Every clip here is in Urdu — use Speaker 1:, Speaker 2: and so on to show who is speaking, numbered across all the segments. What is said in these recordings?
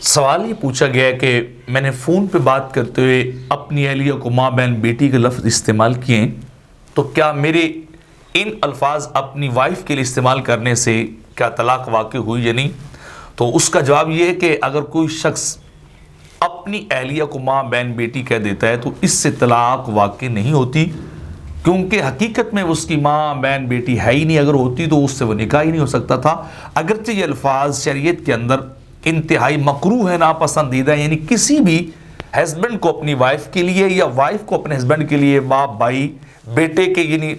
Speaker 1: سوال یہ پوچھا گیا ہے کہ میں نے فون پہ بات کرتے ہوئے اپنی اہلیہ کو ماں بہن بیٹی کے لفظ استعمال کیے ہیں، تو کیا میرے ان الفاظ اپنی وائف کے لیے استعمال کرنے سے کیا طلاق واقع ہوئی یا نہیں؟ تو اس کا جواب یہ ہے کہ اگر کوئی شخص اپنی اہلیہ کو ماں بہن بیٹی کہہ دیتا ہے تو اس سے طلاق واقع نہیں ہوتی، کیونکہ حقیقت میں اس کی ماں بہن بیٹی ہے ہی نہیں۔ اگر ہوتی تو اس سے وہ نکاح ہی نہیں ہو سکتا تھا۔ اگرچہ یہ الفاظ شریعت کے اندر انتہائی مکروہ ہے، ناپسندیدہ ہے، یعنی کسی بھی ہسبینڈ کو اپنی وائف کے لیے یا وائف کو اپنے ہسبینڈ کے لیے باپ بھائی بیٹے کے یعنی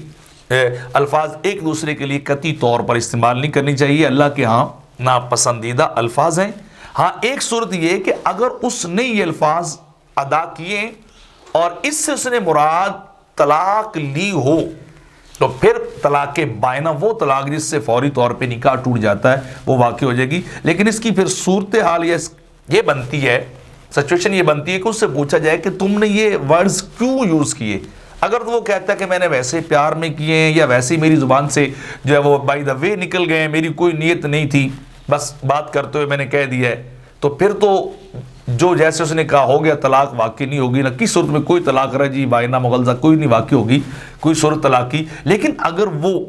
Speaker 1: الفاظ ایک دوسرے کے لیے قطعی طور پر استعمال نہیں کرنی چاہیے۔ اللہ کے ہاں ناپسندیدہ الفاظ ہیں۔ ہاں ایک صورت یہ ہے کہ اگر اس نے یہ الفاظ ادا کیے اور اس سے اس نے مراد طلاق لی ہو تو پھر طلاق بائنہ، وہ طلاق جس سے فوری طور پہ نکاح ٹوٹ جاتا ہے، وہ واقع ہو جائے گی۔ لیکن اس کی پھر صورتحال یہ بنتی ہے، سچویشن یہ بنتی ہے کہ اس سے پوچھا جائے کہ تم نے یہ ورڈز کیوں یوز کیے۔ اگر تو وہ کہتا ہے کہ میں نے ویسے پیار میں کیے ہیں یا ویسے ہی میری زبان سے جو ہے وہ بائی دا وے نکل گئے ہیں، میری کوئی نیت نہیں تھی، بس بات کرتے ہوئے میں نے کہہ دیا ہے، تو پھر تو جو جیسے اس نے کہا ہو گیا، طلاق واقع نہیں ہوگی۔ نہ کس صورت میں کوئی طلاق رجعی بائنہ مغلظہ کوئی نہیں واقع ہوگی، کوئی صورت طلاق کی۔ لیکن اگر وہ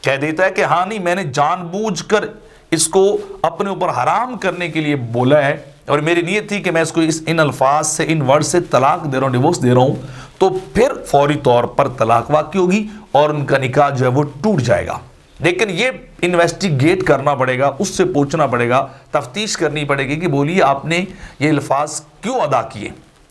Speaker 1: کہہ دیتا ہے کہ ہاں نہیں، میں نے جان بوجھ کر اس کو اپنے اوپر حرام کرنے کے لیے بولا ہے اور میری نیت تھی کہ میں اس کو ان الفاظ سے، ان ورڈ سے طلاق دے رہا ہوں، ڈیورس دے رہا ہوں، تو پھر فوری طور پر طلاق واقع ہوگی اور ان کا نکاح جو ہے وہ ٹوٹ جائے گا۔ لیکن یہ انویسٹیگیٹ کرنا پڑے گا، اس سے پوچھنا پڑے گا، تفتیش کرنی پڑے گی کہ بولیے آپ نے یہ الفاظ کیوں ادا کیے،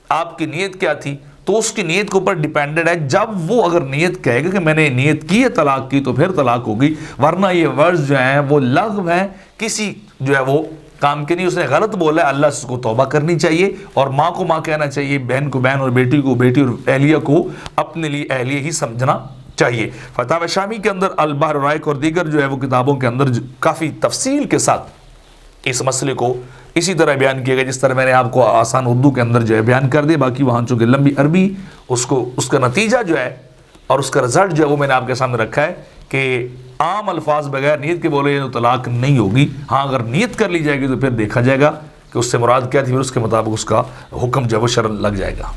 Speaker 1: آپ کی نیت کیا تھی؟ تو اس کی نیت کے اوپر ڈیپینڈنٹ ہے۔ جب وہ اگر نیت کہے گا کہ میں نے نیت کی ہے طلاق کی، تو پھر طلاق ہوگی، ورنہ یہ ورڈز جو ہیں وہ لغو ہیں، کسی جو ہے وہ کام کے نہیں۔ اس نے غلط بولا ہے، اللہ سے اس کو توبہ کرنی چاہیے، اور ماں کو ماں کہنا چاہیے، بہن کو بہن، اور بیٹی کو بیٹی، اور اہلیہ کو اپنے لیے اہلیہ ہی سمجھنا چاہیے۔ فتاوی شامی کے اندر، البحر الرائق اور دیگر جو ہے وہ کتابوں کے اندر کافی تفصیل کے ساتھ اس مسئلے کو اسی طرح بیان کیا گیا جس طرح میں نے آپ کو آسان اردو کے اندر جو ہے بیان کر دیا۔ باقی وہاں چونکہ لمبی عربی، اس کا نتیجہ جو ہے اور اس کا رزلٹ جو ہے وہ میں نے آپ کے سامنے رکھا ہے کہ عام الفاظ بغیر نیت کے بولے تو طلاق نہیں ہوگی۔ ہاں اگر نیت کر لی جائے گی تو پھر دیکھا جائے گا کہ اس سے مراد کیا تھی، پھر اس کے مطابق اس کا حکم جو ہے وہ شرعاً لگ جائے گا۔